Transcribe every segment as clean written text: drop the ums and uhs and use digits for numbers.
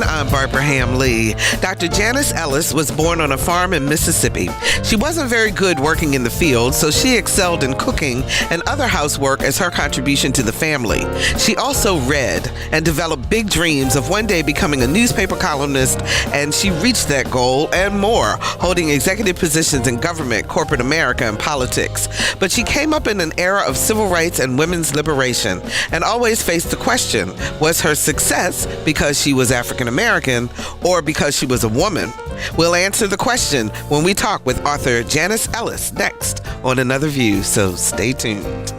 everyone. I'm Barbara Ham-Lee. Dr. Janice Ellis was born on a farm in Mississippi. She wasn't very good working in the field, so she excelled in cooking and other housework as her contribution to the family. She also read and developed big dreams of one day becoming a newspaper columnist, and she reached that goal and more, holding executive positions in government, corporate America, and politics. But she came up in an era of civil rights and women's liberation and always faced the question, was her success because she was African American or because she was a woman? We'll answer the question when we talk with author Janice Ellis next on Another View, so stay tuned.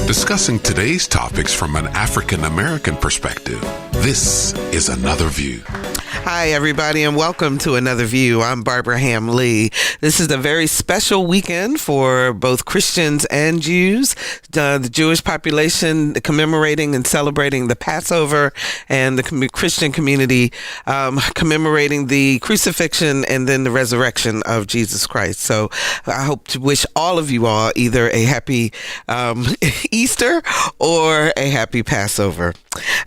Discussing today's topics from an African American perspective, this is Another View. Hi, everybody, and welcome to Another View. I'm Barbara Ham-Lee. This is a very special weekend for both Christians and Jews. The Jewish population commemorating and celebrating the Passover, and the Christian community commemorating the crucifixion and then the resurrection of Jesus Christ. So I hope to wish all of you all either a happy Easter or a happy Passover.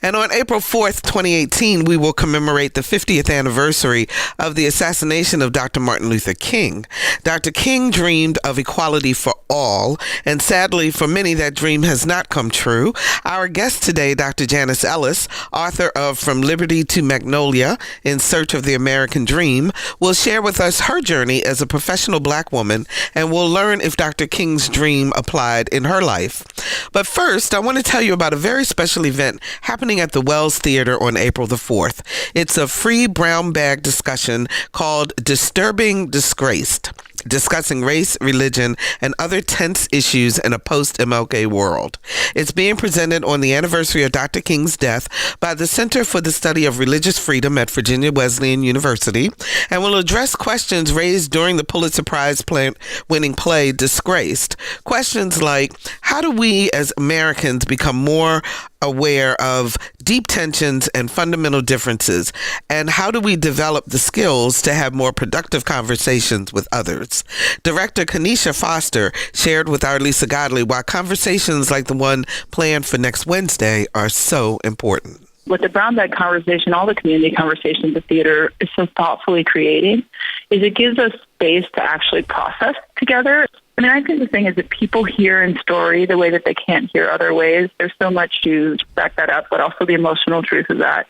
And on April 4th, 2018, we will commemorate the 50th anniversary of the assassination of Dr. Martin Luther King. Dr. King dreamed of equality for all, and sadly for many that dream has not come true. Our guest today, Dr. Janice Ellis, author of From Liberty to Magnolia, In Search of the American Dream, will share with us her journey as a professional Black woman, and we'll learn if Dr. King's dream applied in her life. But first, I want to tell you about a very special event happening at the Wells Theater on April the 4th. It's a free brown bag discussion called Disturbing Disgraced, discussing race, religion, and other tense issues in a post-MLK world. It's being presented on the anniversary of Dr. King's death by the Center for the Study of Religious Freedom at Virginia Wesleyan University, and will address questions raised during the Pulitzer Prize-winning play Disgraced. Questions like, how do we as Americans become more aware of deep tensions and fundamental differences, and how do we develop the skills to have more productive conversations with others? Director Kanisha Foster shared with our Lisa Godley why conversations like the one planned for next Wednesday are so important. With the brown bag conversation, all the community conversations the theater is so thoughtfully creating, is it gives us space to actually process together. I mean, I think the thing is that people hear in story the way that they can't hear other ways. There's so much to back that up, but also the emotional truth of that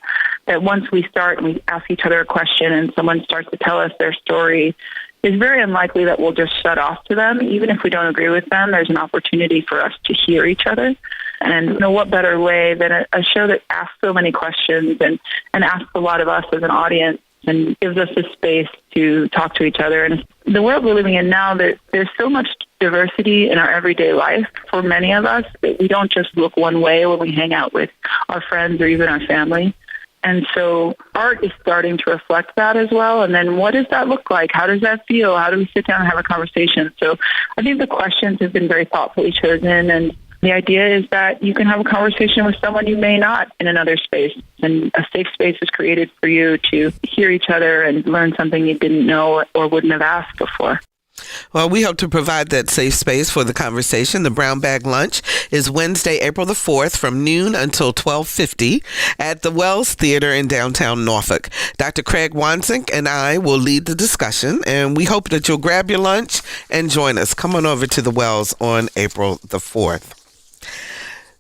once we start and we ask each other a question and someone starts to tell us their story, it's very unlikely that we'll just shut off to them. Even if we don't agree with them, there's an opportunity for us to hear each other. And what better way than a show that asks so many questions and asks a lot of us as an audience and gives us the space to talk to each other. And the world we're living in now, there's so much diversity in our everyday life for many of us that we don't just look one way when we hang out with our friends or even our family. And so art is starting to reflect that as well. And then what does that look like? How does that feel? How do we sit down and have a conversation? So I think the questions have been very thoughtfully chosen, and the idea is that you can have a conversation with someone you may not in another space, and a safe space is created for you to hear each other and learn something you didn't know or wouldn't have asked before. Well, we hope to provide that safe space for the conversation. The Brown Bag Lunch is Wednesday, April the 4th from noon until 12:50 at the Wells Theater in downtown Norfolk. Dr. Craig Wansink and I will lead the discussion, and we hope that you'll grab your lunch and join us. Come on over to the Wells on April the 4th.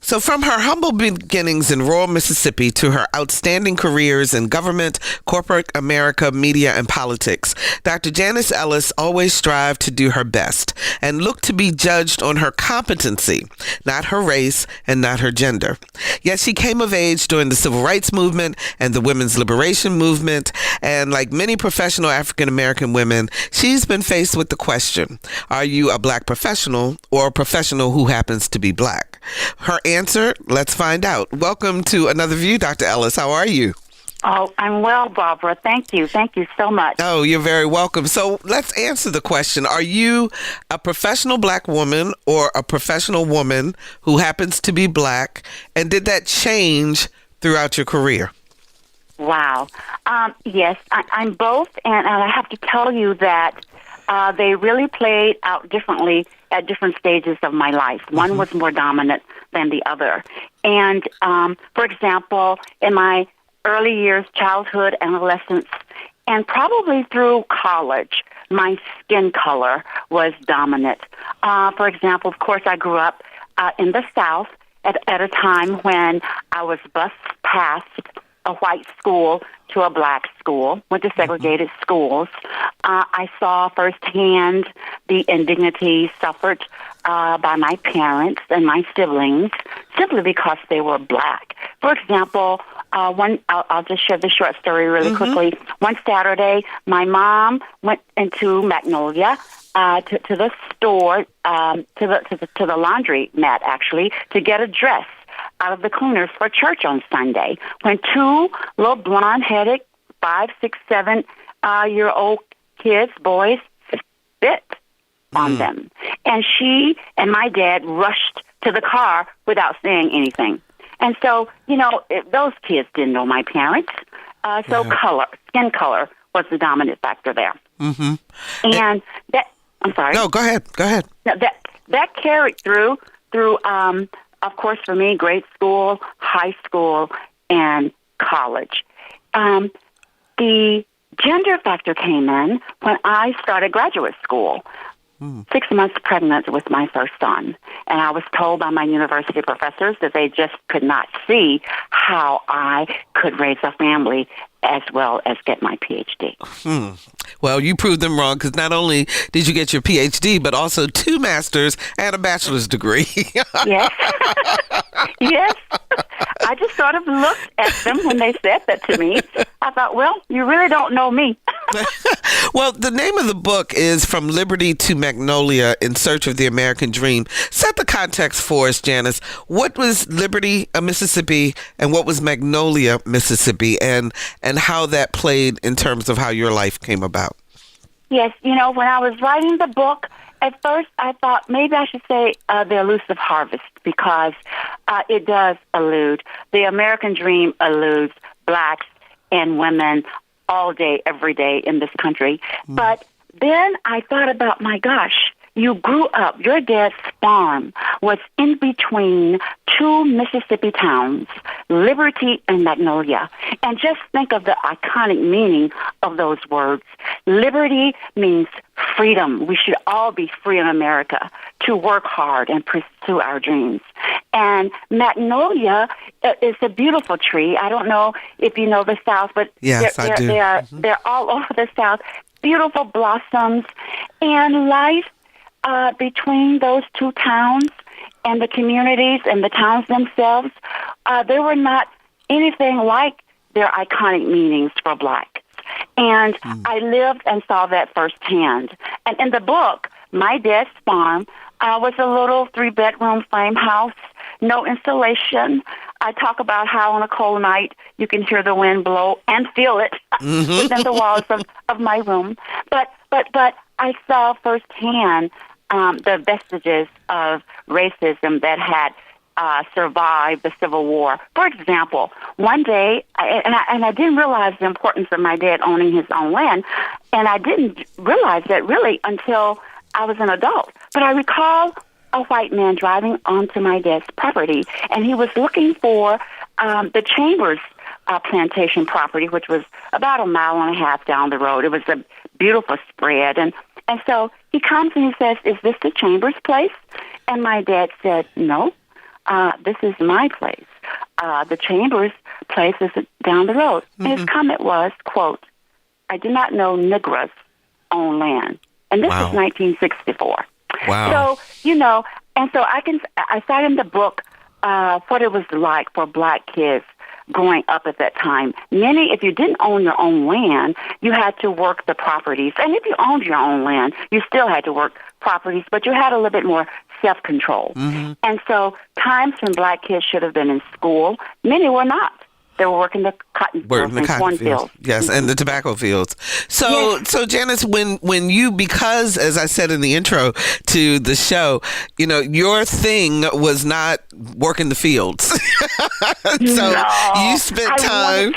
So from her humble beginnings in rural Mississippi to her outstanding careers in government, corporate America, media, and politics, Dr. Janice Ellis always strived to do her best and looked to be judged on her competency, not her race and not her gender. Yet she came of age during the Civil Rights Movement and the Women's Liberation Movement, and like many professional African American women, she's been faced with the question, are you a Black professional or a professional who happens to be Black? Her answer, let's find out. Welcome to Another View, Dr. Ellis. How are you? Oh, I'm well, Barbara. Thank you. Thank you so much. Oh, you're very welcome. So let's answer the question. Are you a professional Black woman or a professional woman who happens to be Black? And did that change throughout your career? Wow. Yes, I'm both, and I have to tell you that they really played out differently at different stages of my life. One was more dominant than the other. And, for example, in my early years, childhood, adolescence, and probably through college, my skin color was dominant. For example, of course, I grew up in the South at a time when I was bused past a white school to a black school, went to segregated schools. I saw firsthand the indignities suffered by my parents and my siblings simply because they were black. For example, I'll just share this short story really quickly. One Saturday, my mom went into Magnolia to the store, to the laundry mat, actually, to get a dress out of the cleaners for church on Sunday, when two little blonde-headed 5, 6, 7-year-old kids, boys, spit on them. And she and my dad rushed to the car without saying anything. And so, those kids didn't know my parents. So skin color was the dominant factor there. Mm-hmm. And that, I'm sorry. No, go ahead. No, that carried through, of course, for me, grade school, high school, and college. The gender factor came in when I started graduate school. 6 months pregnant with my first son. And I was told by my university professors that they just could not see how I could raise a family as well as get my PhD. Well, you proved them wrong, because not only did you get your PhD, but also 2 masters and a bachelor's degree. Yes. Yes. I just sort of looked at them when they said that to me. I thought, well, you really don't know me. Well, the name of the book is From Liberty to Magnolia, In Search of the American Dream. Set the context for us, Janice. What was Liberty, Mississippi, and what was Magnolia, Mississippi, and how that played in terms of how your life came about? Yes, when I was writing the book, at first I thought maybe I should say The Elusive Harvest, because it does allude. The American dream alludes blacks and women all day, every day in this country. But then I thought about, my gosh, you grew up, your dad's farm was in between 2 Mississippi towns, Liberty and Magnolia. And just think of the iconic meaning of those words. Liberty means freedom. We should all be free in America to work hard and pursue our dreams. And Magnolia is a beautiful tree. I don't know if you know the South, but yes, I do. They're all over the South. Beautiful blossoms and life between those 2 towns and the communities and the towns themselves, they were not anything like their iconic meanings for black. And I lived and saw that firsthand. And in the book, my dad's farm was a little 3-bedroom frame house, no insulation. I talk about how on a cold night you can hear the wind blow and feel it within the walls of my room. But I saw firsthand the vestiges of racism that had survived the Civil War. For example, one day, I didn't realize the importance of my dad owning his own land, and I didn't realize that really until I was an adult. But I recall a white man driving onto my dad's property, and he was looking for the Chambers plantation property, which was about 1.5 miles down the road. It was a beautiful spread, and so he comes and he says, "Is this the Chambers place?" And my dad said, "No, this is my place. The Chambers place is down the road." And his comment was, quote, "I did not know Negroes own land." And this is 1964. Wow. So, and so I cite in the book what it was like for black kids growing up at that time. If you didn't own your own land, you had to work the properties. And if you owned your own land, you still had to work properties, but you had a little bit more self-control. And so times when black kids should have been in school, many were not. They were working the cotton fields and cornfields. Yes, and the tobacco fields. So, so Janice, when you, because as I said in the intro to the show, your thing was not working the fields. So you spent time.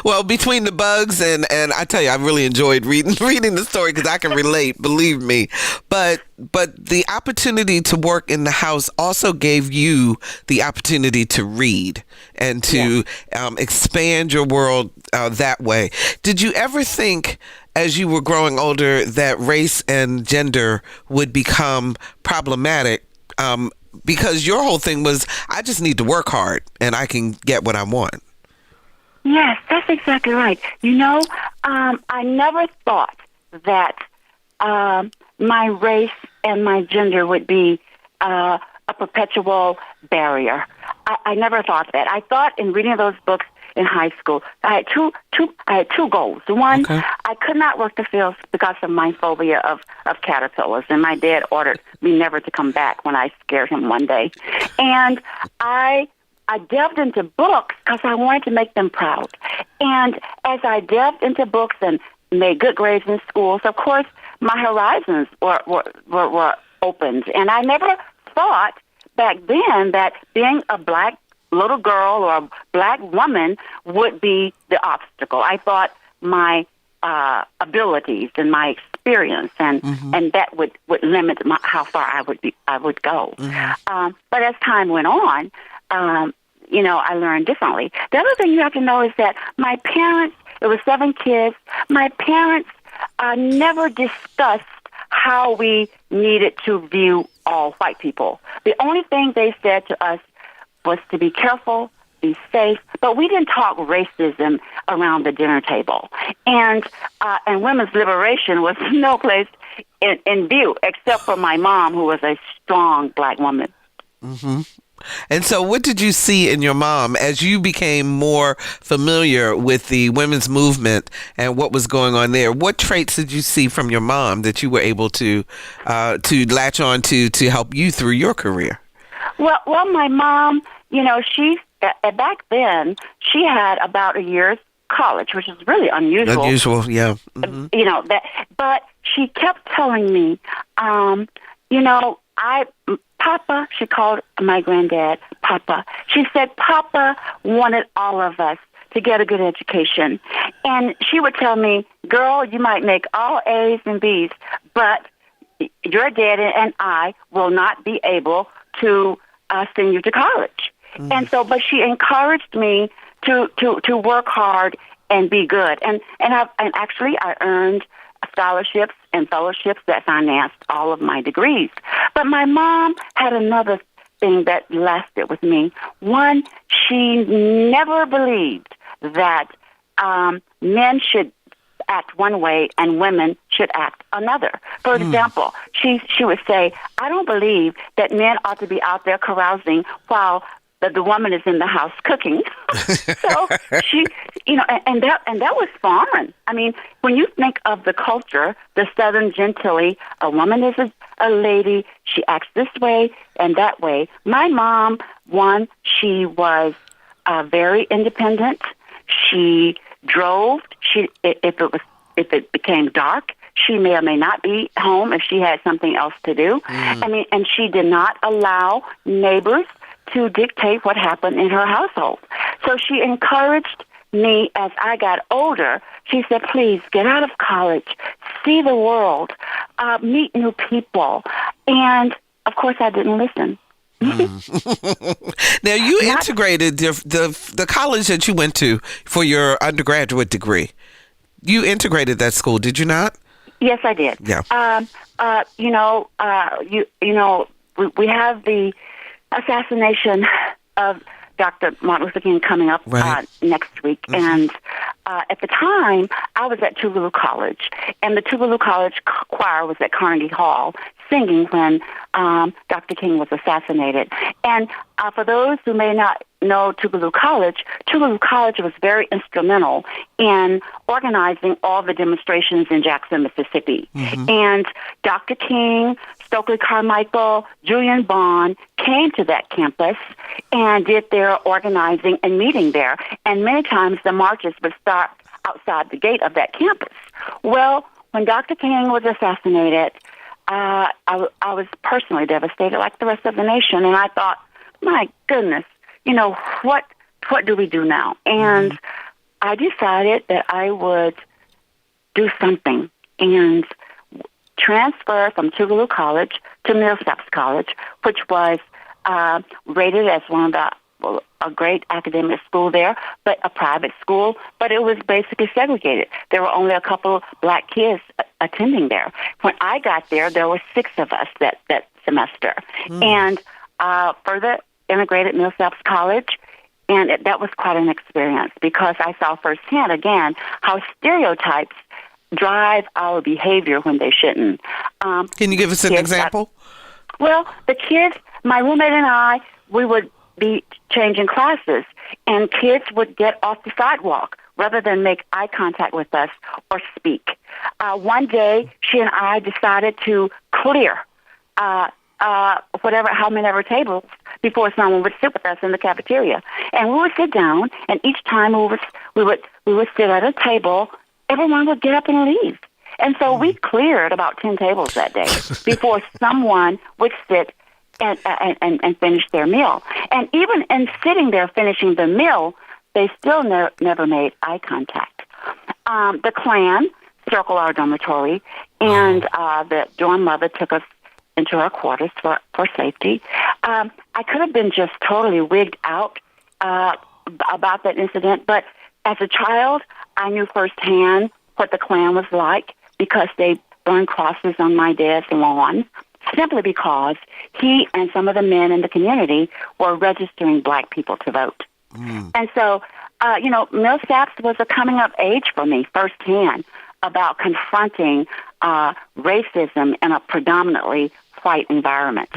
Well, between the bugs and I tell you, I really enjoyed reading the story because I can relate, believe me. But the opportunity to work in the house also gave you the opportunity to read and to expand your world that way. Did you ever think, as you were growing older, that race and gender would become problematic? Because your whole thing was, I just need to work hard and I can get what I want. Yes, that's exactly right. I never thought that my race and my gender would be a perpetual barrier. I never thought that. I thought in reading those books in high school, I had two goals. One, I could not work the fields because of my phobia of caterpillars, and my dad ordered me never to come back when I scared him one day. And I delved into books because I wanted to make them proud. And as I delved into books and made good grades in schools, of course, my horizons were opened. And I never thought back then that being a black little girl or a black woman would be the obstacle. I thought my abilities and my experience and that would limit how far I would go. But as time went on, I learned differently. The other thing you have to know is that my parents, it was 7 kids, my parents never discussed how we needed to view all white people. The only thing they said to us was to be careful, be safe, but we didn't talk racism around the dinner table. And women's liberation was no place in view, except for my mom, who was a strong black woman. Mm-hmm. And so what did you see in your mom as you became more familiar with the women's movement and what was going on there? What traits did you see from your mom that you were able to latch on to help you through your career? Well, my mom, she back then she had about a year's college, which is really unusual. Unusual, yeah. Mm-hmm. But she kept telling me, Papa, she called my granddad Papa. She said Papa wanted all of us to get a good education. And she would tell me, girl, you might make all A's and B's, but your dad and I will not be able to send you to college. And so, but she encouraged me to work hard and be good. And actually I earned scholarships and fellowships that financed all of my degrees. But my mom had another thing that lasted with me. One, she never believed that men should act one way and women should act another. For example, she would say, I don't believe that men ought to be out there carousing while the woman is in the house cooking. So she, and that was foreign. I mean, when you think of the culture, the Southern gentility, a woman is a lady. She acts this way and that way. My mom, one, she was very independent. She drove. If it became dark, she may or may not be home if she had something else to do. And she did not allow neighbors to dictate what happened in her household. So she encouraged me as I got older. She said, please get out of college, see the world, meet new people. And, of course, I didn't listen. Now, you integrated the college that you went to for your undergraduate degree. You integrated that school, did you not? Yes, I did. Yeah. We have the assassination of Dr. Martin Luther King coming up next week. Mm-hmm. And at the time, I was at Tougaloo College, and the Tougaloo College choir was at Carnegie Hall singing when Dr. King was assassinated. And for those who may not know Tougaloo College was very instrumental in organizing all the demonstrations in Jackson, Mississippi. Mm-hmm. And Dr. King, Stokely Carmichael, Julian Bond came to that campus and did their organizing and meeting there. And many times the marches would start outside the gate of that campus. Well, when Dr. King was assassinated, I was personally devastated, like the rest of the nation. And I thought, my goodness, what do we do now? And I decided that I would do something and transfer from Tougaloo College to Millsaps College, which was rated as a great academic school there, but a private school, but it was basically segregated. There were only a couple of black kids attending there. When I got there were 6 of us that semester. And further integrated Millsaps College, and that was quite an experience because I saw firsthand, again, how stereotypes drive our behavior when they shouldn't. Can you give us an example? Well, the kids, my roommate and I, we would be changing classes, and kids would get off the sidewalk rather than make eye contact with us or speak. One day, she and I decided to clear how many of our tables before someone would sit with us in the cafeteria. And we would sit down, and each time we would sit at a table, everyone would get up and leave. And so we cleared about 10 tables that day before someone would sit and finish their meal. And even in sitting there finishing the meal, they still never made eye contact. The Klan circled our dormitory, and the dorm mother took us into our quarters for safety. I could have been just totally wigged out about that incident, but as a child, I knew firsthand what the Klan was like because they burned crosses on my dad's lawn, simply because he and some of the men in the community were registering black people to vote. And so, Millsaps was a coming-of age for me firsthand about confronting racism in a predominantly white environment.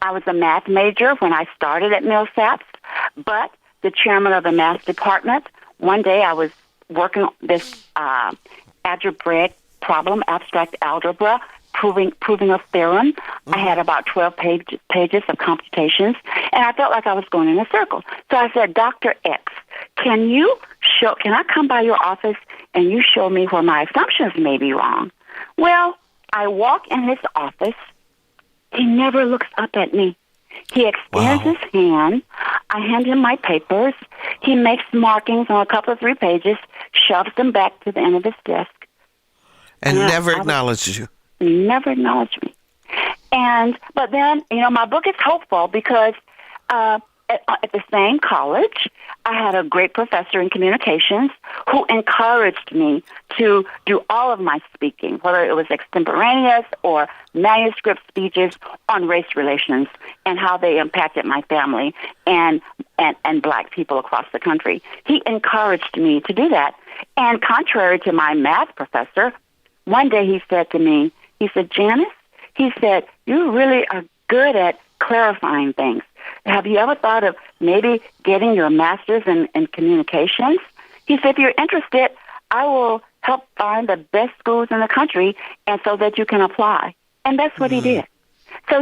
I was a math major when I started at Millsaps, but the chairman of the math department, one day I was working on this algebraic problem, abstract algebra, proving a theorem. I had about 12 pages of computations, and I felt like I was going in a circle. So I said, Dr. X, can I come by your office and you show me where my assumptions may be wrong? Well, I walk in his office. He never looks up at me. He extends his hand. I hand him my papers. He makes markings on a couple of 3 pages, shoves them back to the end of his desk. And never acknowledges you. Never acknowledged me. But then, my book is hopeful because at the same college, I had a great professor in communications who encouraged me to do all of my speaking, whether it was extemporaneous or manuscript speeches on race relations and how they impacted my family and black people across the country. He encouraged me to do that. And contrary to my math professor, one day he said to me, he said, Janice, he said, you really are good at clarifying things. Have you ever thought of maybe getting your master's in communications? He said, if you're interested, I will help find the best schools in the country and so that you can apply. And that's what he did. So,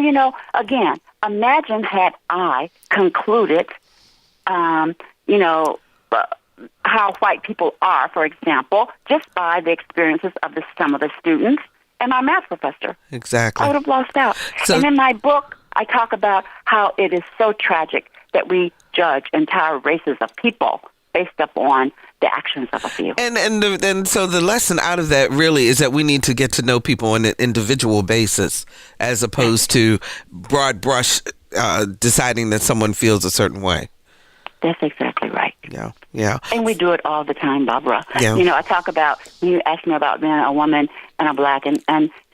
again, imagine had I concluded, how white people are, for example, just by the experiences of some of the students and my math professor. Exactly. I would have lost out. And in my book, I talk about how it is so tragic that we judge entire races of people based upon the actions of a few. And so the lesson out of that really is that we need to get to know people on an individual basis as opposed to broad brush deciding that someone feels a certain way. That's exactly right. Yeah. And we do it all the time, Barbara. Yeah. I talk about, you asked me about being a woman and a black, and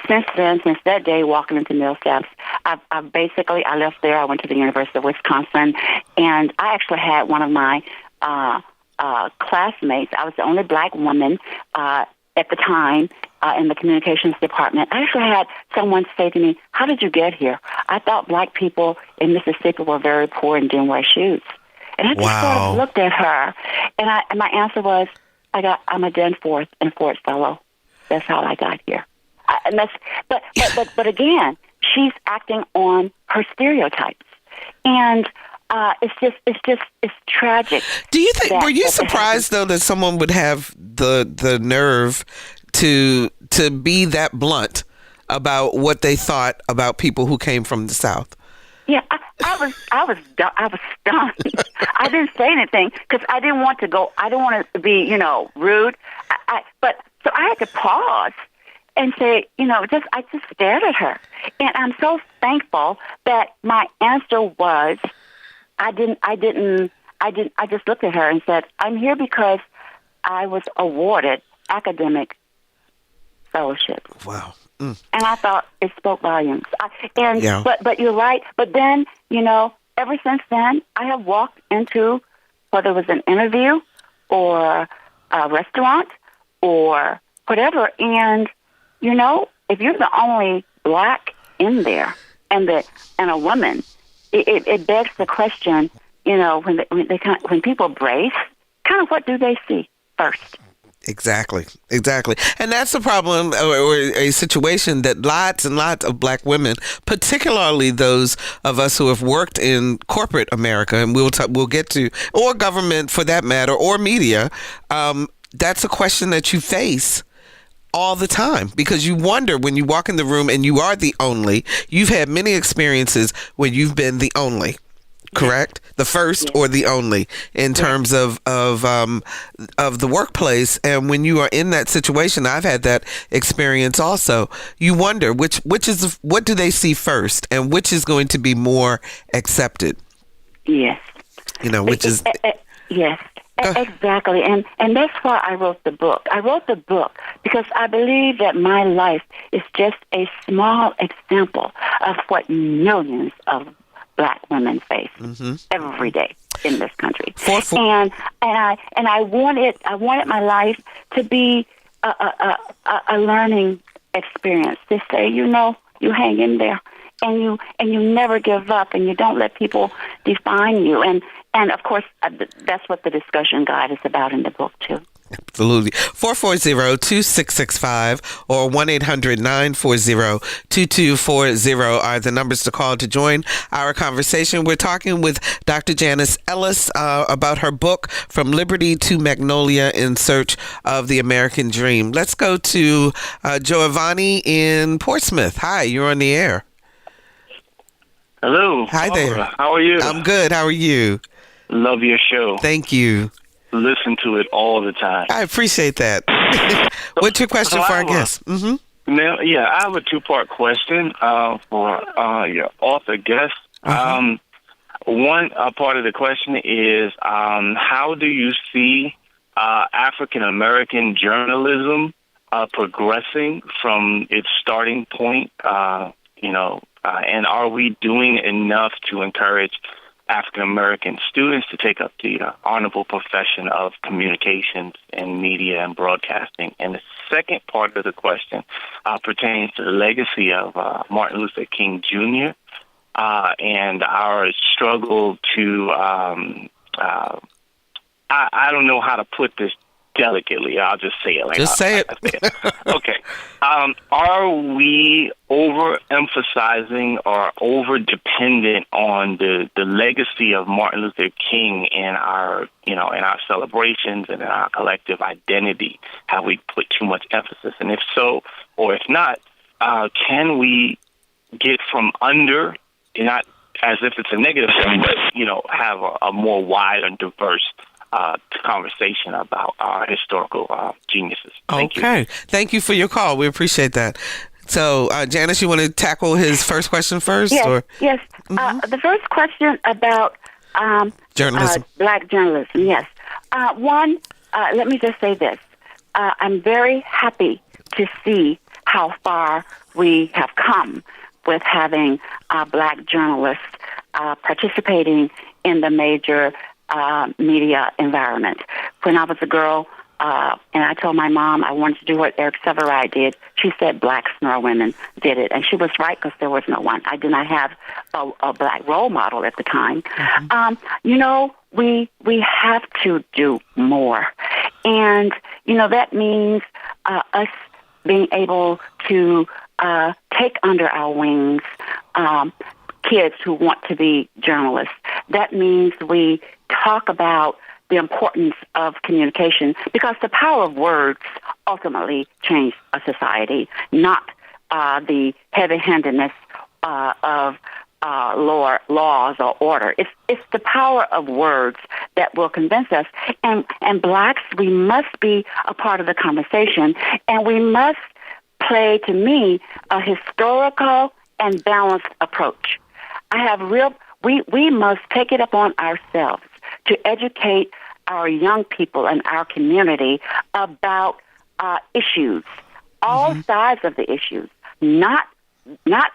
since that day, walking into Millsaps, I left there, I went to the University of Wisconsin, and I actually had one of my classmates, I was the only black woman at the time in the communications department. I actually had someone say to me, how did you get here? I thought black people in Mississippi were very poor and didn't wear shoes. And I just sort of looked at her, and my answer was, I'm a Danforth and Ford Fellow. That's how I got here. But again, she's acting on her stereotypes, and it's tragic. Do you think? Were you surprised though that someone would have the nerve to be that blunt about what they thought about people who came from the South? Yeah, I was stunned. I didn't say anything because I didn't want to be, rude. But so I had to pause and say, I just stared at her, and I'm so thankful that my answer was, I just looked at her and said, I'm here because I was awarded academic fellowship. Wow. And I thought it spoke volumes. But you're right. But then, ever since then, I have walked into, whether it was an interview or a restaurant or whatever, and, if you're the only black in there and a woman, it begs the question, when people brace, kind of what do they see first? Exactly. And that's the problem, or a situation that lots and lots of black women, particularly those of us who have worked in corporate America, and we'll get to, or government for that matter, or media, that's a question that you face all the time, because you wonder when you walk in the room and you are the only. You've had many experiences when you've been the only. Correct? The first or the only in terms of the workplace. And when you are in that situation, I've had that experience also. You wonder what do they see first, and which is going to be more accepted. Yes. Which is yes. Exactly. And that's why I wrote the book. I wrote the book because I believe that my life is just a small example of what millions of black women face every day in this country. And I wanted my life to be a learning experience. To say, you hang in there, and you never give up, and you don't let people define you. And of course, that's what the discussion guide is about in the book too. Absolutely. 440-2665 or 1-800-940-2240 are the numbers to call to join our conversation. We're talking with Dr. Janice Ellis about her book, From Liberty to Magnolia in Search of the American Dream. Let's go to Giovanni in Portsmouth. Hi, you're on the air. Hello. Hi there. How are you? I'm good. How are you? Love your show. Thank you. Listen to it all the time. I appreciate that. What's your question for our guest? Now, I have a two-part question for your author guest. One part of the question is, how do you see African-American journalism progressing from its starting point? And are we doing enough to encourage African-American students to take up the honorable profession of communications and media and broadcasting? And the second part of the question pertains to the legacy of Martin Luther King Jr. And our struggle to, I don't know how to put this delicately. I'll just say it. Just say it. Okay. Are we overemphasizing or over-dependent on the legacy of Martin Luther King in our celebrations and in our collective identity? Have we put too much emphasis? And if so, or if not, can we get from under, not as if it's a negative thing, but, have a more wide and diverse conversation about our historical geniuses. Thank you. Thank you for your call. We appreciate that. So, Janice, you want to tackle his first question first? Yes. The first question about journalism. Black journalism, yes. Let me just say this. I'm very happy to see how far we have come with having black journalists participating in the major media environment. When I was a girl, and I told my mom I wanted to do what Eric Sevareid did, she said blacks nor women did it. And she was right, because there was no one. I did not have a black role model at the time. We have to do more. And, that means us being able to take under our wings kids who want to be journalists. That means we talk about the importance of communication, because the power of words ultimately change a society, not the heavy-handedness of laws or order. It's the power of words that will convince us. And blacks, we must be a part of the conversation, and we must play, to me, a historical and balanced approach. We must take it upon ourselves to educate our young people and our community about issues, all sides of the issues, not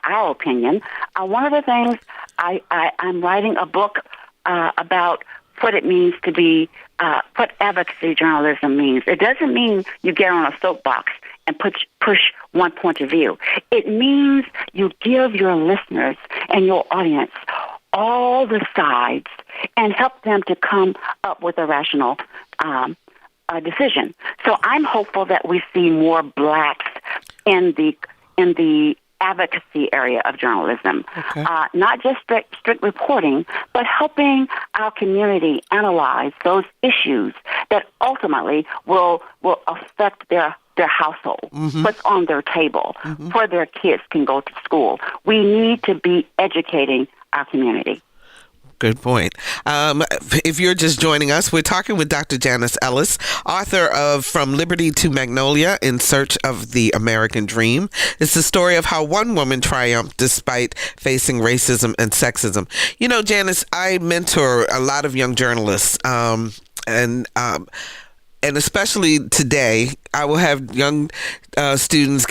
our opinion. One of the things I'm writing a book about what it means to be, what advocacy journalism means. It doesn't mean you get on a soapbox and push one point of view. It means you give your listeners and your audience all the sides and help them to come up with a rational decision. So I'm hopeful that we see more blacks in the advocacy area of journalism, not just strict reporting, but helping our community analyze those issues that ultimately will affect their household, what's on their table, where their kids can go to school. We need to be educating our community. Good point. If you're just joining us, we're talking with Dr. Janice Ellis, author of From Liberty to Magnolia, In Search of the American Dream. It's the story of how one woman triumphed despite facing racism and sexism. You know, Janice, I mentor a lot of young journalists, and especially today, I will have young students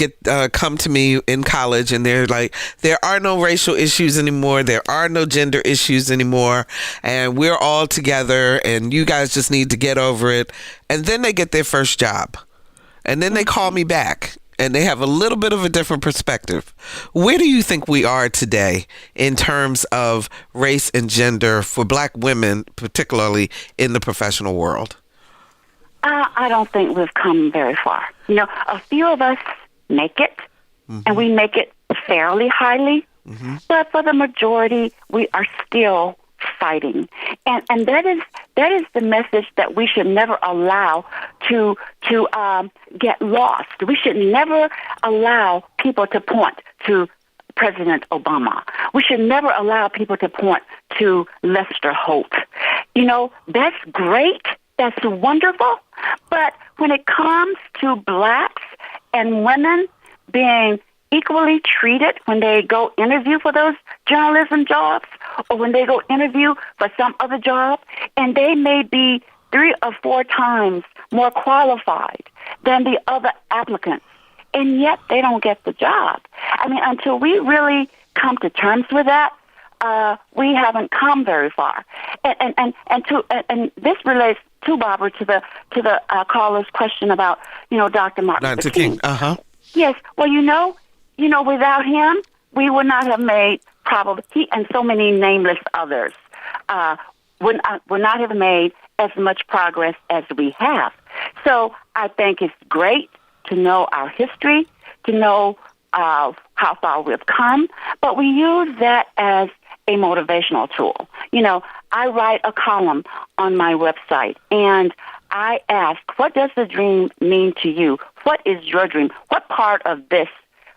come to me in college, and they're like, there are no racial issues anymore. There are no gender issues anymore. And we're all together, and you guys just need to get over it. And then they get their first job. And then they call me back, and they have a little bit of a different perspective. Where do you think we are today in terms of race and gender for black women, particularly in the professional world? I don't think we've come very far. You know, a few of us make it, and we make it fairly highly, but for the majority, we are still fighting. And that is the message that we should never allow to get lost. We should never allow people to point to President Obama. We should never allow people to point to Lester Holt. You know, that's great. That's wonderful. But when it comes to blacks and women being equally treated when they go interview for those journalism jobs or when they go interview for some other job, and they may be 3 or 4 times more qualified than the other applicants, and yet they don't get the job. I mean, until we really come to terms with that, we haven't come very far. And this relates to Barbara, to the caller's question about, Dr. Martin Luther King. Yes. Well, without him, we would not have made he and so many nameless others would not have made as much progress as we have. So I think it's great to know our history, to know how far we've come, but we use that as a motivational tool. I write a column on my website, and I ask, what does the dream mean to you? What is your dream? What part of this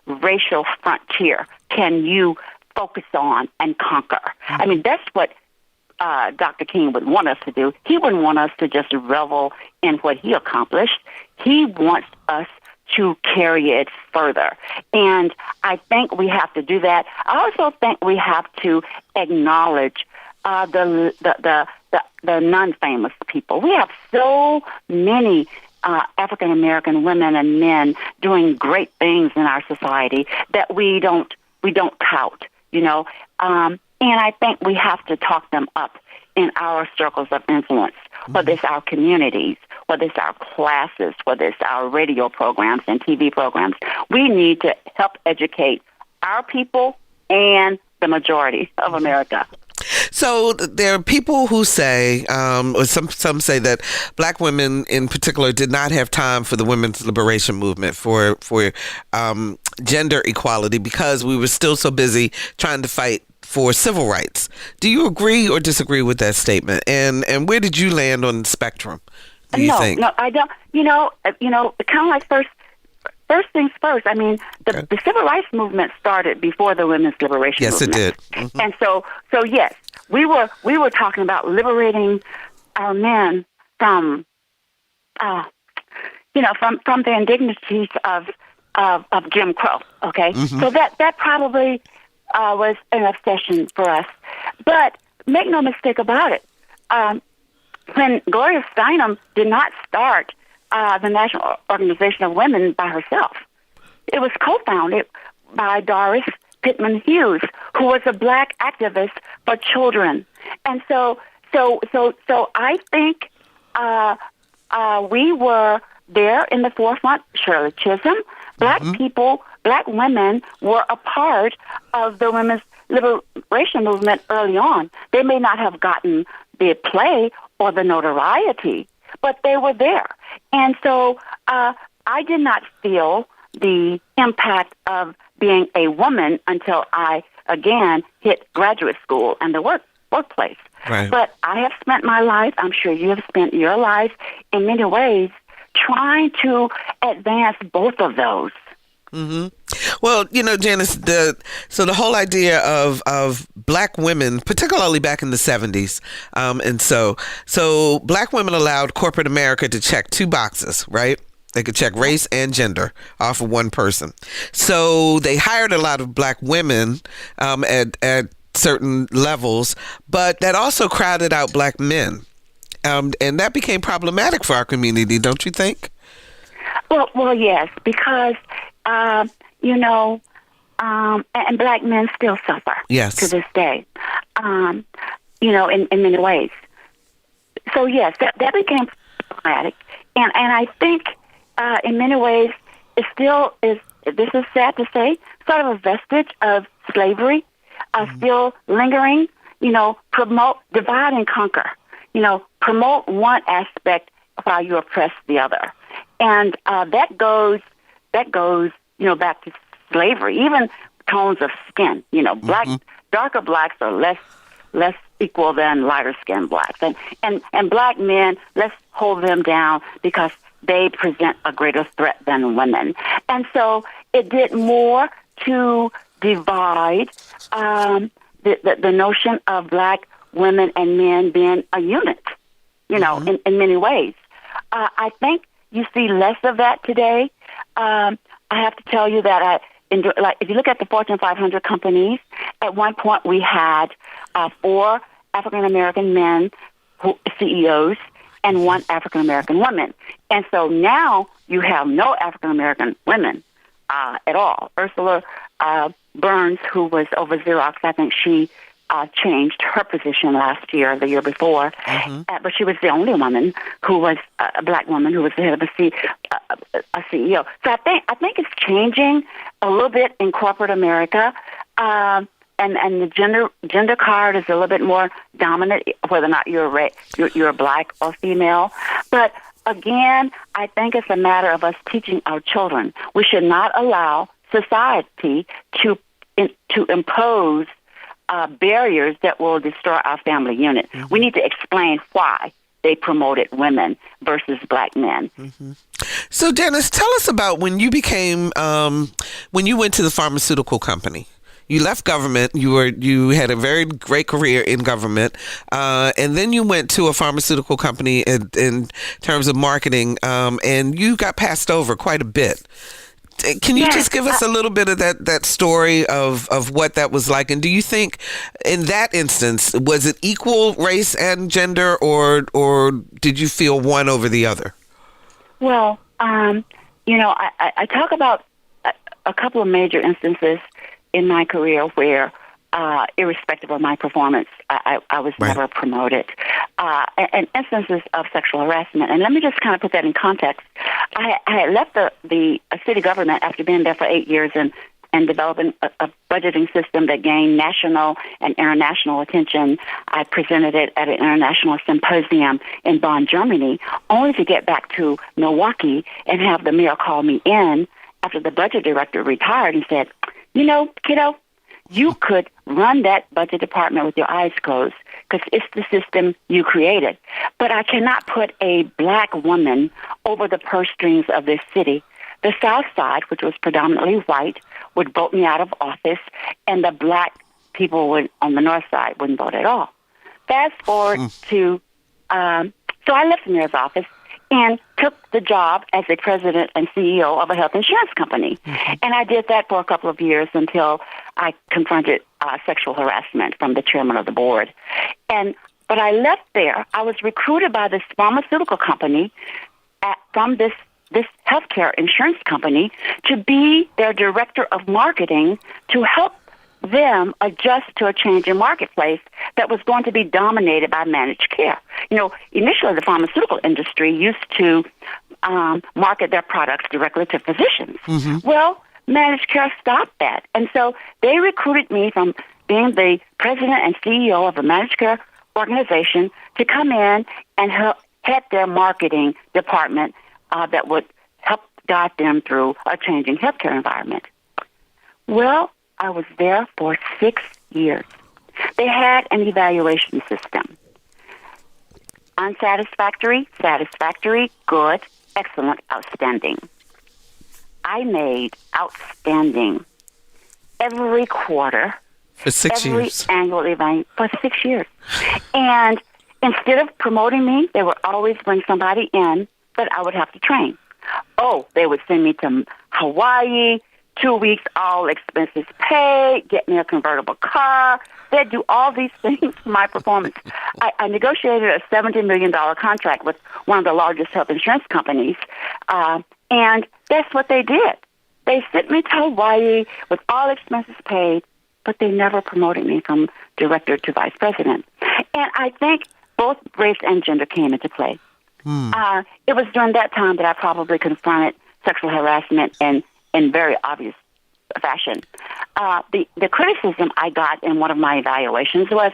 racial frontier can you focus on and conquer? I mean, that's what Dr. King would want us to do. He wouldn't want us to just revel in what he accomplished. He wants us to carry it further. And I think we have to do that. I also think we have to acknowledge the non-famous people. We have so many African American women and men doing great things in our society that we don't tout. And I think we have to talk them up in our circles of influence, whether it's our communities, whether it's our classes, whether it's our radio programs and TV programs. We need to help educate our people and the majority of America. So there are people who say, or some say that black women in particular did not have time for the women's liberation movement, for gender equality, because we were still so busy trying to fight for civil rights. Do you agree or disagree with that statement? And where did you land on the spectrum? Do you think? No, I don't. Kind of like first first things first. I mean, the civil rights movement started before the women's liberation movement. Yes, it did. And so yes, we were talking about liberating our men from, from the indignities of Jim Crow. Okay, so that probably was an obsession for us. But make no mistake about it. When Gloria Steinem did not start the National Organization of Women by herself, it was co-founded by Doris Pittman Hughes, who was a black activist for children. And so I think we were there in the forefront. Shirley Chisholm, black people, black women were a part of the women's liberation movement early on. They may not have gotten the play or the notoriety, but they were there. And so I did not feel the impact of being a woman until I, again, hit graduate school and the workplace. Right. But I have spent my life, I'm sure you have spent your life, in many ways, trying to advance both of those. Mm-hmm. Well, Janice, the whole idea of black women, particularly back in the 70s, and so black women allowed corporate America to check two boxes, right? They could check race and gender off of one person. So they hired a lot of black women at certain levels, but that also crowded out black men. And that became problematic for our community, don't you think? Well, yes, because, and black men still suffer to this day, in many ways. So, yes, that became problematic. And I think in many ways it still is, this is sad to say, sort of a vestige of slavery, still lingering, promote, divide and conquer, promote one aspect while you oppress the other. And that goes, back to slavery, even tones of skin, black, darker blacks are less equal than lighter skinned blacks. And black men, let's hold them down because they present a greater threat than women. And so it did more to divide the notion of black women and men being a unit, in many ways. I think you see less of that today. I have to tell you that if you look at the Fortune 500 companies, at one point we had 4 African-American men CEOs and 1 African-American woman. And so now you have no African-American women at all. Ursula Burns, who was over Xerox, I think she changed her position last year, the year before, but she was the only woman who was a black woman who was the head of a CEO. So I think it's changing a little bit in corporate America, and the gender card is a little bit more dominant, whether or not you're black or female. But again, I think it's a matter of us teaching our children. We should not allow society to impose barriers that will destroy our family unit. We need to explain why they promoted women versus black men. So, Janice, tell us about when you became, when you went to the pharmaceutical company. You left government. You had a very great career in government, and then you went to a pharmaceutical company in terms of marketing, and you got passed over quite a bit. Can you just give us a little bit of that story of what that was like? And do you think in that instance, was it equal race and gender, or did you feel one over the other? Well, I talk about a couple of major instances in my career where, irrespective of my performance, I was never promoted, and instances of sexual harassment. And let me just kind of put that in context. I had left the city government after being there for 8 years and developing a budgeting system that gained national and international attention. I presented it at an international symposium in Bonn, Germany, only to get back to Milwaukee and have the mayor call me in after the budget director retired and said, kiddo, you could run that budget department with your eyes closed because it's the system you created. But I cannot put a black woman over the purse strings of this city the South Side, which was predominantly white, would vote me out of office, and the black people on the North Side wouldn't vote at all. Fast forward to, so I left the mayor's office and took the job as a president and CEO of a health insurance company. And I did that for a couple of years until I confronted sexual harassment from the chairman of the board. But I left there. I was recruited by this pharmaceutical company from this healthcare insurance company to be their director of marketing to help them adjust to a changing marketplace that was going to be dominated by managed care. Initially the pharmaceutical industry used to market their products directly to physicians. Well, managed care stopped that. And so they recruited me from being the president and CEO of a managed care organization to come in and head their marketing department that would help guide them through a changing healthcare environment. Well, I was there for 6 years. They had an evaluation system. Unsatisfactory, satisfactory, good, excellent, outstanding. I made outstanding every quarter. For 6 years. Every annual event for 6 years. And instead of promoting me, they would always bring somebody in that I would have to train. Oh, they would send me to Hawaii, 2 weeks, all expenses paid, get me a convertible car. They'd do all these things for my performance. I negotiated a $70 million contract with one of the largest health insurance companies, and that's what they did. They sent me to Hawaii with all expenses paid, but they never promoted me from director to vice president. And I think both race and gender came into play. It was during that time that I probably confronted sexual harassment in very obvious fashion. The criticism I got in one of my evaluations was,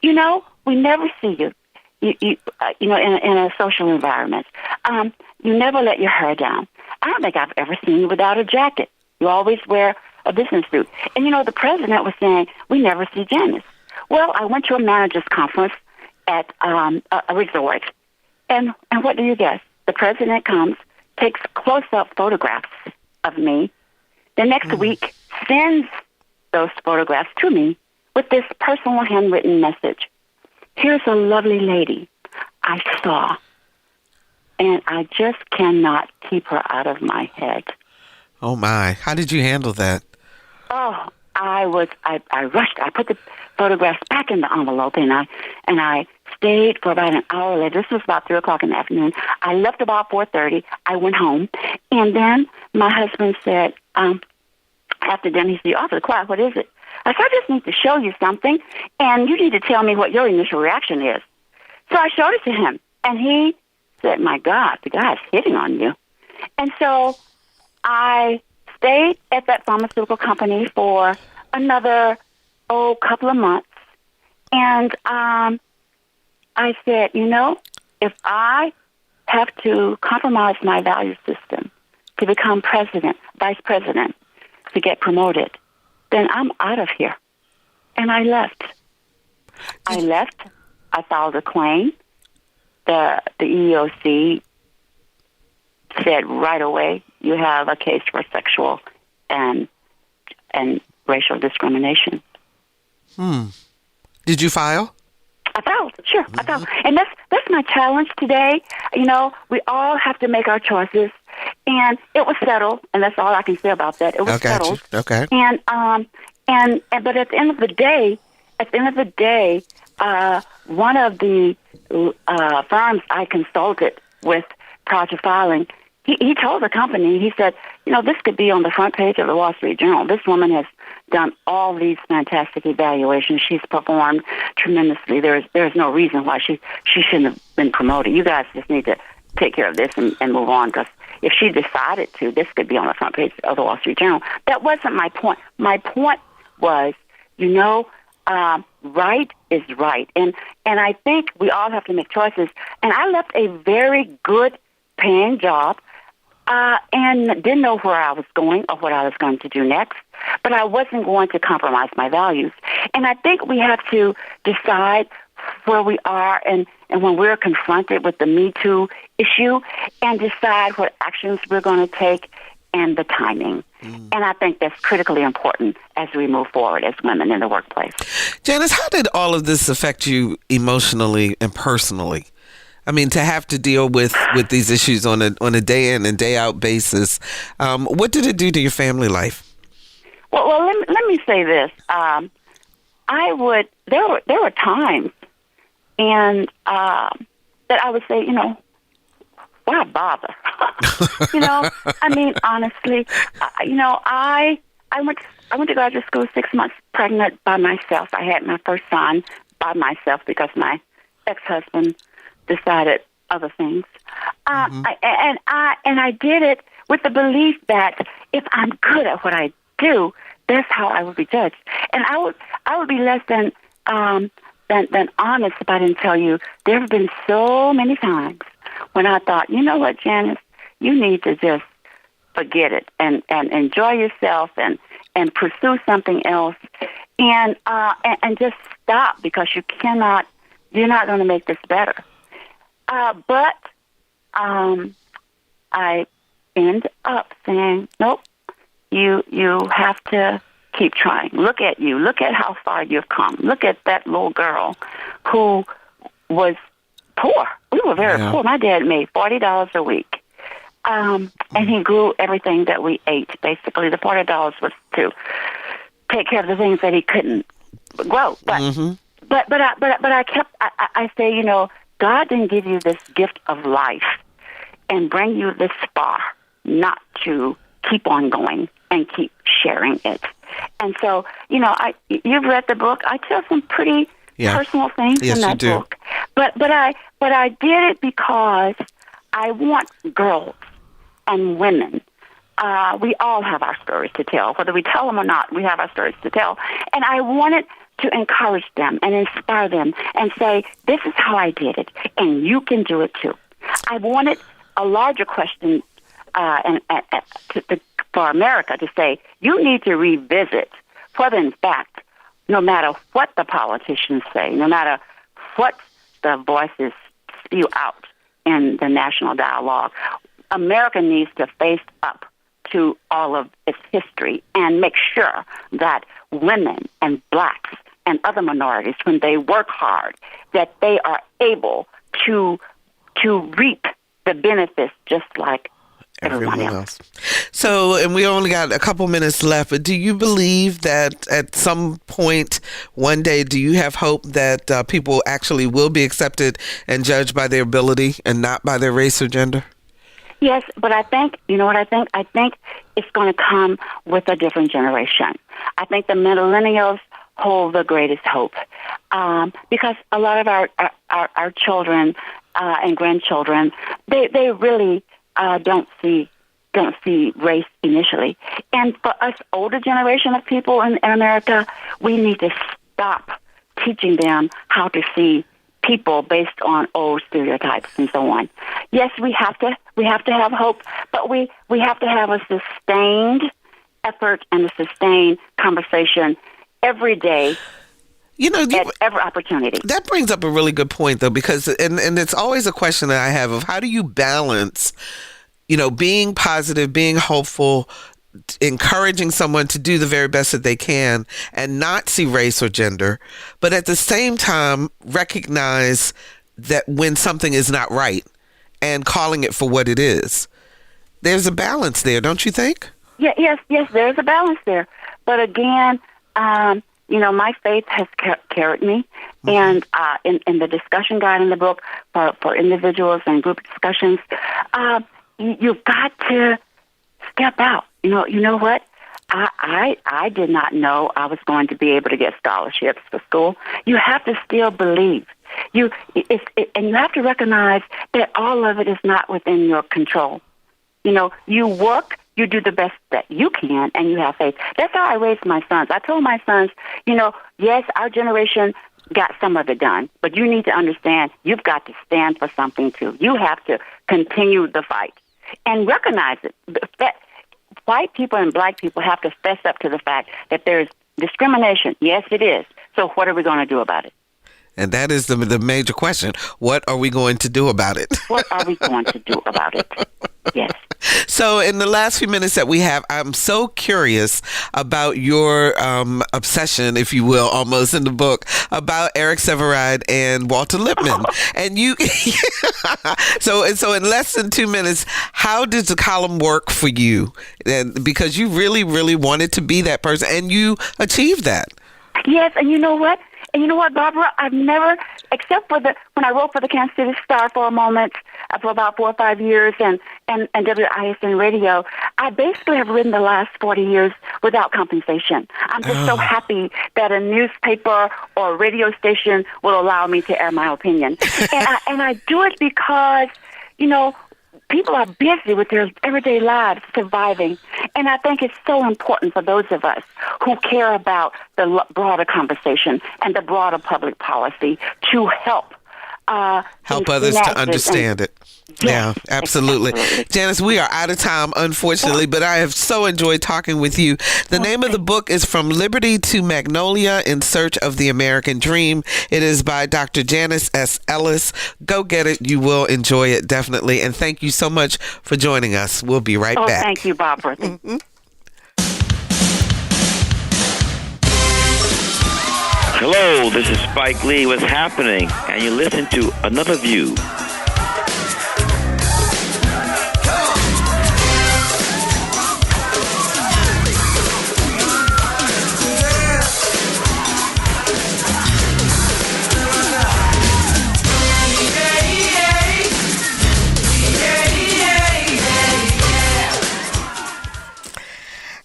we never see you, in a social environment. You never let your hair down. I don't think I've ever seen you without a jacket. You always wear a business suit. And, the president was saying, we never see Janice. Well, I went to a manager's conference at a resort. And what do you guess? The president comes, takes close-up photographs of me. The next week, sends those photographs to me with this personal handwritten message. Here's a lovely lady I saw, and I just cannot keep her out of my head. Oh, my. How did you handle that? Oh, I rushed. I put the photographs back in the envelope, and I stayed for about an hour later. This was about 3 o'clock in the afternoon. I left about 4:30. I went home, and then my husband said, after dinner, he said, "You're awfully quiet. What is it?" I said, "I just need to show you something, and you need to tell me what your initial reaction is." So I showed it to him, and he said, "My God, the guy's hitting on you." And so I stayed at that pharmaceutical company for another, couple of months. And I said, if I have to compromise my value system to become president, vice president, to get promoted, then I'm out of here. And I left. I filed a claim. The EEOC said right away, you have a case for sexual and racial discrimination. Did you file? I filed, sure. I filed. And that's my challenge today. We all have to make our choices. And it was settled, and that's all I can say about that. It was settled. Okay. And but at the end of the day, one of the firms I consulted with prior to filing, he told the company, he said, this could be on the front page of the Wall Street Journal. This woman has done all these fantastic evaluations. She's performed tremendously. There's no reason why she shouldn't have been promoted. You guys just need to take care of this and move on, because if she decided to, this could be on the front page of the Wall Street Journal. That wasn't my point. My point was, right is right. And I think we all have to make choices. And I left a very good paying job and didn't know where I was going or what I was going to do next. But I wasn't going to compromise my values. And I think we have to decide where we are and when we're confronted with the Me Too issue, and decide what actions we're going to take and the timing. And I think that's critically important as we move forward as women in the workplace. Janice, how did all of this affect you emotionally and personally? I mean, to have to deal with these issues on a day in and day out basis, what did it do to your family life? Well, let me say this. There were times, and that I would say, why bother? I mean, honestly, I went to graduate school 6 months pregnant by myself. I had my first son by myself because my ex-husband decided other things. I did it with the belief that if I'm good at what I do, that's how I would be judged. And I would be less than honest if I didn't tell you there have been so many times when I thought, you know what, Janice, you need to just forget it and enjoy yourself and pursue something else and just stop, because you're not going to make this better. But I end up saying, nope, you have to keep trying. Look at you. Look at how far you've come. Look at that little girl who was poor. We were very poor. My dad made $40 a week. And he grew everything that we ate. Basically, the $40 was to take care of the things that he couldn't grow. But I say, God didn't give you this gift of life and bring you this far not to keep on going and keep sharing it. And so, you've read the book. I tell some pretty personal things in that book. But I did it because I want girls and women. We all have our stories to tell. Whether we tell them or not, we have our stories to tell. And I wanted to encourage them and inspire them and say, this is how I did it, and you can do it too. I wanted a larger question for America to say, you need to revisit whether, in fact, no matter what the politicians say, no matter what the voices spew out in the national dialogue, America needs to face up to all of its history and make sure that women and blacks and other minorities, when they work hard, that they are able to reap the benefits just like everyone else. So, and we only got a couple minutes left, but do you believe that at some point, one day, do you have hope that people actually will be accepted and judged by their ability and not by their race or gender? Yes, but I think, you know what I think? I think it's going to come with a different generation. I think the millennials hold the greatest hope because a lot of our children and grandchildren, they really don't see race initially. And for us older generation of people in America, we need to stop teaching them how to see people based on old stereotypes and so on. Yes, we have to have hope, but we have to have a sustained effort and a sustained conversation every day. At every opportunity. That brings up a really good point, though, because and it's always a question that I have of how do you balance, being positive, being hopeful, encouraging someone to do the very best that they can and not see race or gender, but at the same time recognize that when something is not right and calling it for what it is. There's a balance there, don't you think? Yes, there's a balance there. But again, my faith has carried me, and in the discussion guide in the book for individuals and group discussions, you've got to step out. You know what? I did not know I was going to be able to get scholarships for school. You have to still believe. And you have to recognize that all of it is not within your control. You work. You do the best that you can, and you have faith. That's how I raised my sons. I told my sons, yes, our generation got some of it done, but you need to understand you've got to stand for something too. You have to continue the fight and recognize it. That white people and black people have to fess up to the fact that there's discrimination. Yes, it is. So what are we going to do about it? And that is the major question. What are we going to do about it? What are we going to do about it? Yes. So in the last few minutes that we have, I'm so curious about your obsession, if you will, almost in the book, about Eric Sevareid and Walter Lippmann. And you, so in less than 2 minutes, how did the column work for you? And because you really, really wanted to be that person, and you achieved that. Yes, and you know what? Barbara? I've never, except for when I wrote for the Kansas City Star for a moment, for about 4 or 5 years, and WISN Radio, I basically have written the last 40 years without compensation. I'm just so happy that a newspaper or a radio station will allow me to air my opinion. And I do it because, people are busy with their everyday lives surviving. And I think it's so important for those of us who care about the broader conversation and the broader public policy to help others to understand it. Yes, Yeah, absolutely. Janice, we are out of time, unfortunately, but I have so enjoyed talking with you. The name of the book is From Liberty to Magnolia, In Search of the American Dream. It is by Dr. Janice S. Ellis. Go get it. You will enjoy it, definitely. And thank you so much for joining us. We'll be right back. Thank you, Barbara. Mm-hmm. Hello, this is Spike Lee. What's happening? And you listen to Another View.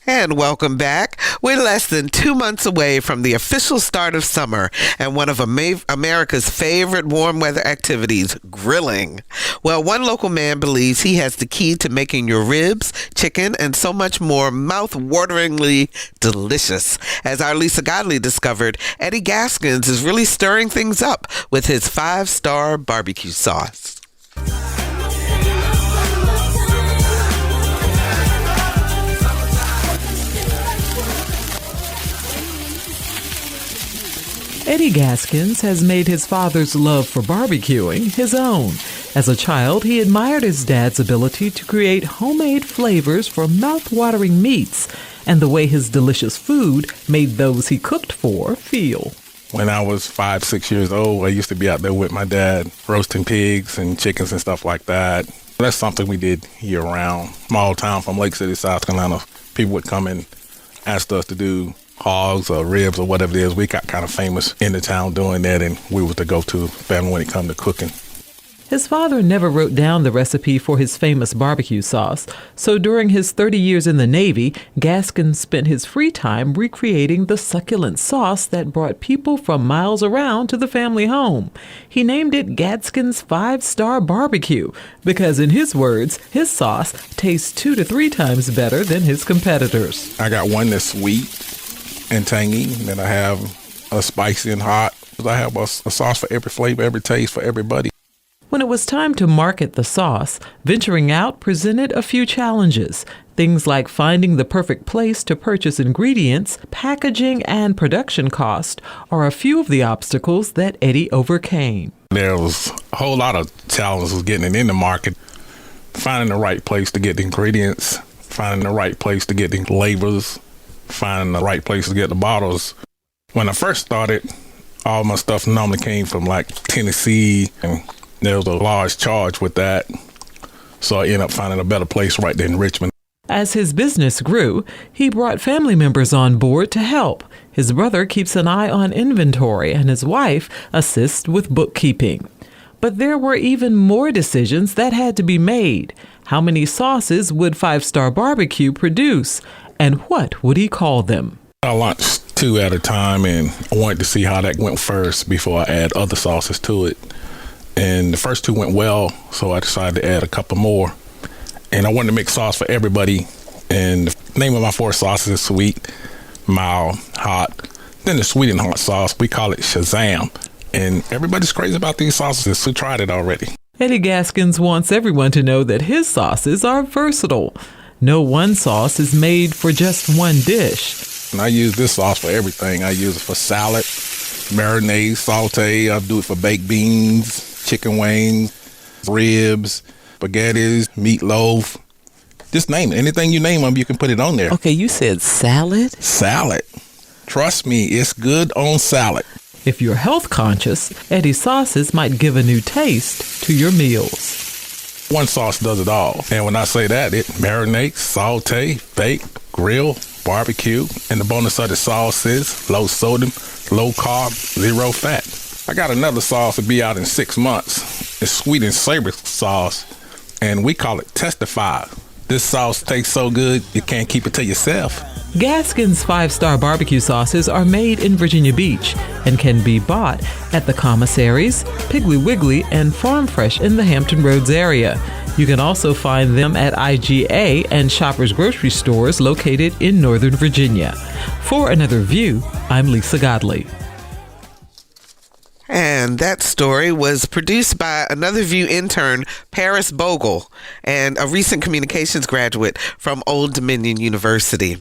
And welcome back. We're less than 2 months away from the official start of summer and one of America's favorite warm weather activities, grilling. Well, one local man believes he has the key to making your ribs, chicken, and so much more mouth-wateringly delicious. As our Lisa Godley discovered, Eddie Gaskins is really stirring things up with his 5-star barbecue sauce. Eddie Gaskins has made his father's love for barbecuing his own. As a child, he admired his dad's ability to create homemade flavors for mouth-watering meats and the way his delicious food made those he cooked for feel. When I was 5, 6 years old, I used to be out there with my dad roasting pigs and chickens and stuff like that. That's something we did year-round. Small town from Lake City, South Carolina. People would come and ask us to do hogs or ribs or whatever it is. We got kind of famous in the town doing that, and we was the go-to family when it come to cooking. His father never wrote down the recipe for his famous barbecue sauce, so during his 30 years in the Navy, Gaskins spent his free time recreating the succulent sauce that brought people from miles around to the family home. He named it Gaskins 5-Star Barbecue because, in his words, his sauce tastes 2 to 3 times better than his competitors. I got one that's sweet and tangy, then I have a spicy and hot. I have a sauce for every flavor, every taste, for everybody. When it was time to market the sauce, venturing out presented a few challenges. Things like finding the perfect place to purchase ingredients, packaging, and production cost are a few of the obstacles that Eddie overcame. There was a whole lot of challenges getting it in the market, finding the right place to get the ingredients, finding the right place to get the labels, finding the right place to get the bottles. When I first started, all my stuff normally came from like Tennessee, and there was a large charge with that. So I ended up finding a better place right there in Richmond. As his business grew, he brought family members on board to help. His brother keeps an eye on inventory, and his wife assists with bookkeeping. But there were even more decisions that had to be made. How many sauces would 5-Star Barbecue produce? And what would he call them? I launched 2 at a time, and I wanted to see how that went first before I add other sauces to it. And the first 2 went well, so I decided to add a couple more. And I wanted to make sauce for everybody. And the name of my 4 sauces is sweet, mild, hot. Then the sweet and hot sauce, we call it Shazam. And everybody's crazy about these sauces, who tried it already. Eddie Gaskins wants everyone to know that his sauces are versatile. No one sauce is made for just one dish. And I use this sauce for everything. I use it for salad, marinade, saute. I do it for baked beans, chicken wings, ribs, spaghettis, meatloaf, Just name it. Anything you name them, you can put it on there. Okay, you said salad? Salad. Trust me, it's good on salad. If you're health conscious, Eddie's sauces might give a new taste to your meals. One sauce does it all. And when I say that, it marinates, saute, bake, grill, barbecue. And the bonus of the sauce is low sodium, low carb, zero fat. I got another sauce to be out in 6 months. It's sweet and savory sauce, and we call it Testify. This sauce tastes so good, you can't keep it to yourself. Gaskin's 5-star barbecue sauces are made in Virginia Beach and can be bought at the commissaries, Piggly Wiggly, and Farm Fresh in the Hampton Roads area. You can also find them at IGA and Shoppers Grocery Stores located in Northern Virginia. For Another View, I'm Lisa Godley. And that story was produced by Another View intern, Paris Bogle, and a recent communications graduate from Old Dominion University.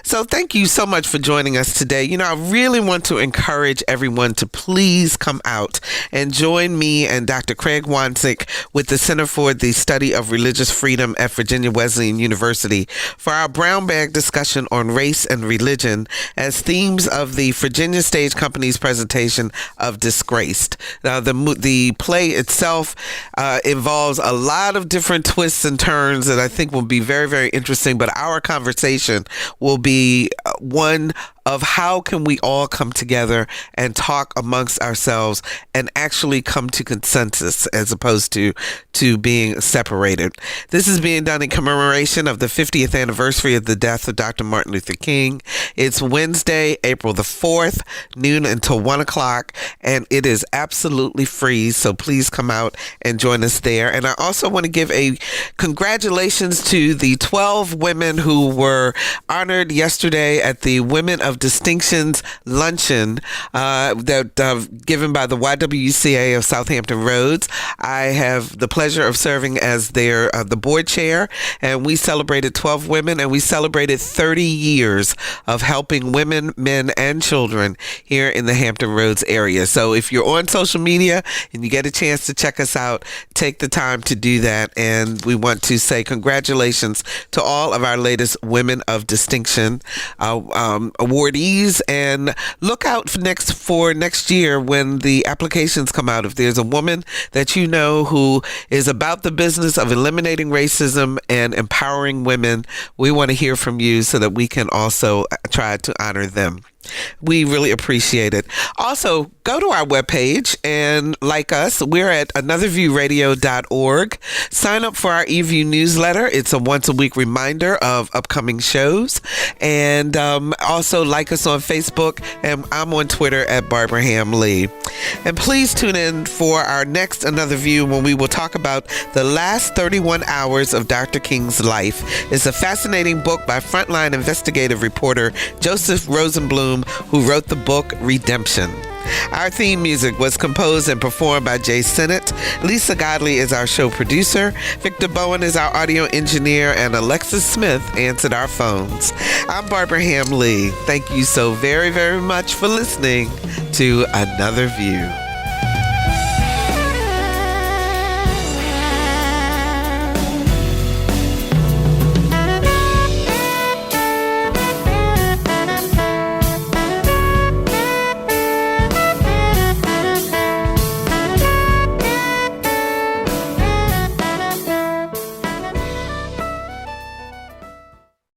So thank you so much for joining us today. You know, I really want to encourage everyone to please come out and join me and Dr. Craig Wansick with the Center for the Study of Religious Freedom at Virginia Wesleyan University for our brown bag discussion on race and religion as themes of the Virginia Stage Company's presentation of Disgraced. The play itself involves a lot of different twists and turns that I think will be very, very interesting, but our conversation will be one of how can we all come together and talk amongst ourselves and actually come to consensus as opposed to being separated. This is being done in commemoration of the 50th anniversary of the death of Dr. Martin Luther King. It's Wednesday, April the 4th, noon until 1 o'clock, and it is absolutely free, so please come out and join us there. And I also want to give a congratulations to the 12 women who were honored yesterday at the Women of Distinctions Luncheon given by the YWCA of Southampton Roads. I have the pleasure of serving as the board chair, and we celebrated 12 women, and we celebrated 30 years of helping women, men, and children here in the Hampton Roads area. So if you're on social media and you get a chance to check us out, take the time to do that. And we want to say congratulations to all of our latest Women of Distinction awardees, and look out for next year when the applications come out. If there's a woman that you know who is about the business of eliminating racism and empowering women, we want to hear from you so that we can also try to honor them. We really appreciate it. Also, go to our webpage and like us. We're at anotherviewradio.org. Sign up for our eView newsletter. It's a once-a-week reminder of upcoming shows. And also like us on Facebook, and I'm on Twitter at Barbara Ham Lee. And please tune in for our next Another View when we will talk about the last 31 hours of Dr. King's life. It's a fascinating book by frontline investigative reporter Joseph Rosenblum, who wrote the book Redemption. Our theme music was composed and performed by Jay Sennett. Lisa Godley is our show producer. Victor Bowen is our audio engineer, and Alexis Smith answered our phones. I'm Barbara Ham Lee. Thank you so very, very much for listening to Another View.